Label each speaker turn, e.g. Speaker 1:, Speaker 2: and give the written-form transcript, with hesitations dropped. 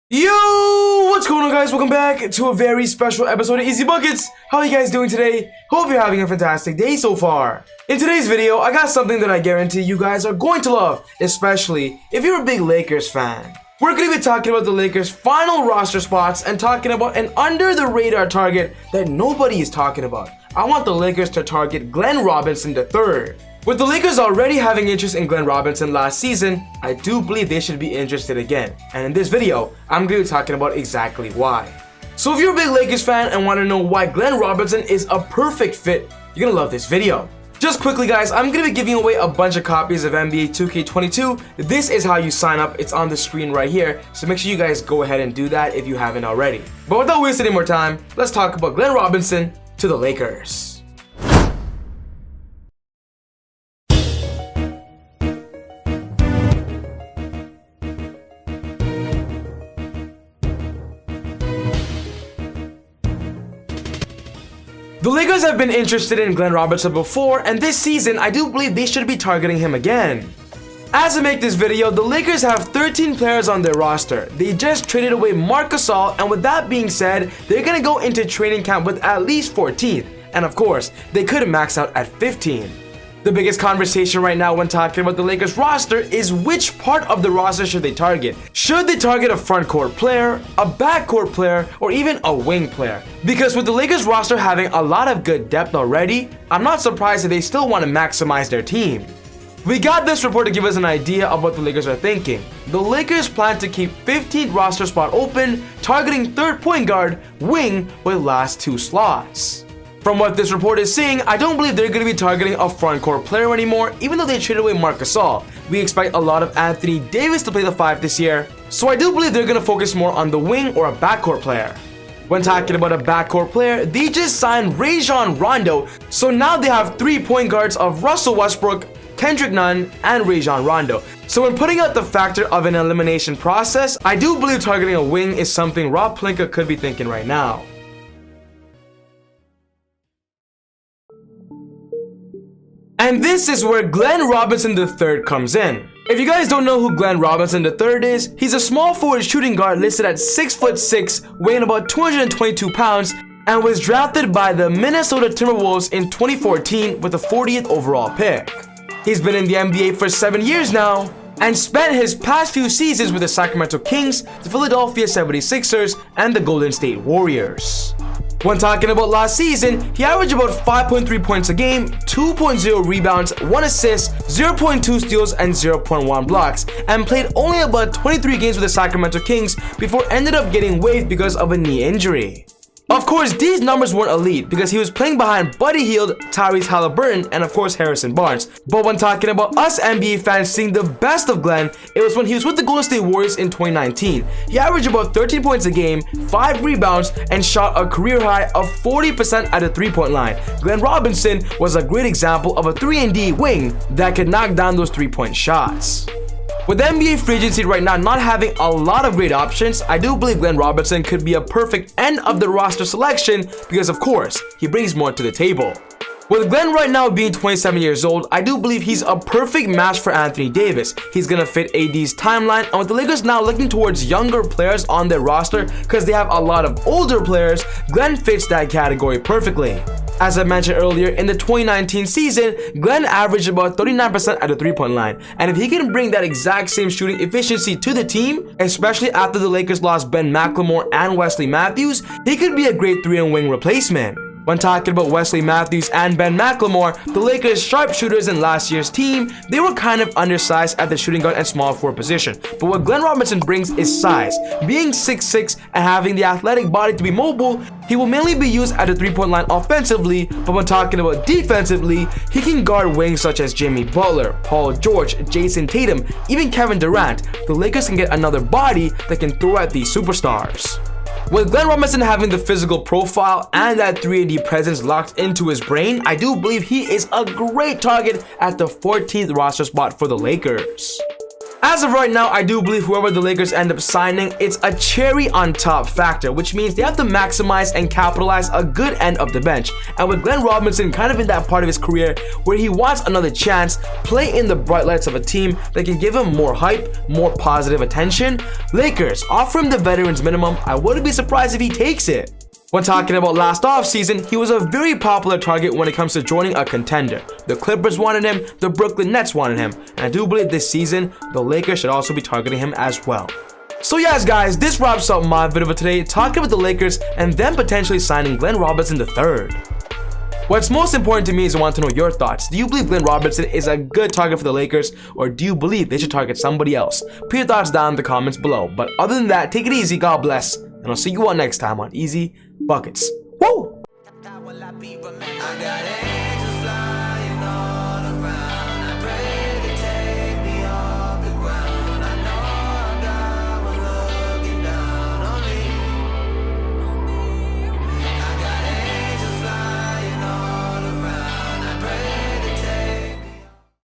Speaker 1: Yo, what's going on, guys? Welcome back to a very special episode of Easy Buckets. How are you guys doing today? Hope you're having a fantastic day so far. In today's video, I got something that I guarantee you guys are going to love, especially if you're a big Lakers fan. We're going to be talking about the Lakers' final roster spots and talking about an under-the-radar target that nobody is talking about. I want the Lakers to target Glen Robinson III. With the Lakers already having interest in Glen Robinson last season, I do believe they should be interested again. And in this video, I'm going to be talking about exactly why. So if you're a big Lakers fan and want to know why Glen Robinson is a perfect fit, you're going to love this video. Just quickly, guys, I'm going to be giving away a bunch of copies of NBA 2K22. This is how you sign up. It's on the screen right here. So make sure you guys go ahead and do that if you haven't already. But without wasting any more time, let's talk about Glen Robinson to the Lakers. The Lakers have been interested in Glen Robinson before, and this season, I do believe they should be targeting him again. As I make this video, the Lakers have 13 players on their roster. They just traded away Marc Gasol, and with that being said, they're gonna go into training camp with at least 14. And of course, they could max out at 15. The biggest conversation right now when talking about the Lakers roster is which part of the roster should they target. Should they target a front court player, a back court player, or even a wing player? Because with the Lakers roster having a lot of good depth already, I'm not surprised that they still want to maximize their team. We got this report to give us an idea of what the Lakers are thinking. The Lakers plan to keep 15th roster spot open, targeting third point guard, wing with last two slots. From what this report is saying, I don't believe they're going to be targeting a front court player anymore, even though they traded away Marc Gasol. We expect a lot of Anthony Davis to play the 5 this year, so I do believe they're going to focus more on the wing or a backcourt player. When talking about a backcourt player, they just signed Rajon Rondo, so now they have 3 point guards of Russell Westbrook, Kendrick Nunn, and Rajon Rondo. So when putting out the factor of an elimination process, I do believe targeting a wing is something Rob Pelinka could be thinking right now. And this is where Glen Robinson III comes in. If you guys don't know who Glen Robinson III is, he's a small forward shooting guard listed at 6'6", weighing about 222 pounds, and was drafted by the Minnesota Timberwolves in 2014 with the 40th overall pick. He's been in the NBA for 7 years now, and spent his past few seasons with the Sacramento Kings, the Philadelphia 76ers, and the Golden State Warriors. When talking about last season, he averaged about 5.3 points a game, 2.0 rebounds, 1 assist, 0.2 steals, and 0.1 blocks, and played only about 23 games with the Sacramento Kings before ended up getting waived because of a knee injury. Of course, these numbers weren't elite because he was playing behind Buddy Hield, Tyrese Halliburton, and of course Harrison Barnes. But when talking about us NBA fans seeing the best of Glen, it was when he was with the Golden State Warriors in 2019. He averaged about 13 points a game, 5 rebounds, and shot a career high of 40% at the 3-point line. Glen Robinson was a great example of a 3-and-D wing that could knock down those 3-point shots. With the NBA free agency right now not having a lot of great options, I do believe Glen Robinson could be a perfect end of the roster selection because of course, he brings more to the table. With Glen right now being 27 years old, I do believe he's a perfect match for Anthony Davis. He's gonna fit AD's timeline, and with the Lakers now looking towards younger players on their roster because they have a lot of older players, Glen fits that category perfectly. As I mentioned earlier, in the 2019 season, Glen averaged about 39% at the 3-point line, and if he can bring that exact same shooting efficiency to the team, especially after the Lakers lost Ben McLemore and Wesley Matthews, he could be a great 3-and-wing replacement. When talking about Wesley Matthews and Ben McLemore, the Lakers' sharpshooters in last year's team, they were kind of undersized at the shooting guard and small forward position. But what Glen Robinson brings is size. Being 6'6" and having the athletic body to be mobile, he will mainly be used at the 3-point line offensively, but when talking about defensively, he can guard wings such as Jimmy Butler, Paul George, Jason Tatum, even Kevin Durant. The Lakers can get another body that can throw at these superstars. With Glen Robinson having the physical profile and that 3-and-D presence locked into his brain, I do believe he is a great target at the 14th roster spot for the Lakers. As of right now, I do believe whoever the Lakers end up signing, it's a cherry on top factor, which means they have to maximize and capitalize a good end of the bench. And with Glen Robinson kind of in that part of his career where he wants another chance, play in the bright lights of a team that can give him more hype, more positive attention, Lakers offer him the veterans minimum. I wouldn't be surprised if he takes it. When talking about last offseason, he was a very popular target when it comes to joining a contender. The Clippers wanted him, the Brooklyn Nets wanted him, and I do believe this season, the Lakers should also be targeting him as well. So yes guys, this wraps up my video for today, talking about the Lakers and them potentially signing Glen Robinson III. What's most important to me is I want to know your thoughts. Do you believe Glen Robinson is a good target for the Lakers, or do you believe they should target somebody else? Put your thoughts down in the comments below. But other than that, take it easy, God bless, and I'll see you all next time on Easy Buckets. Woo!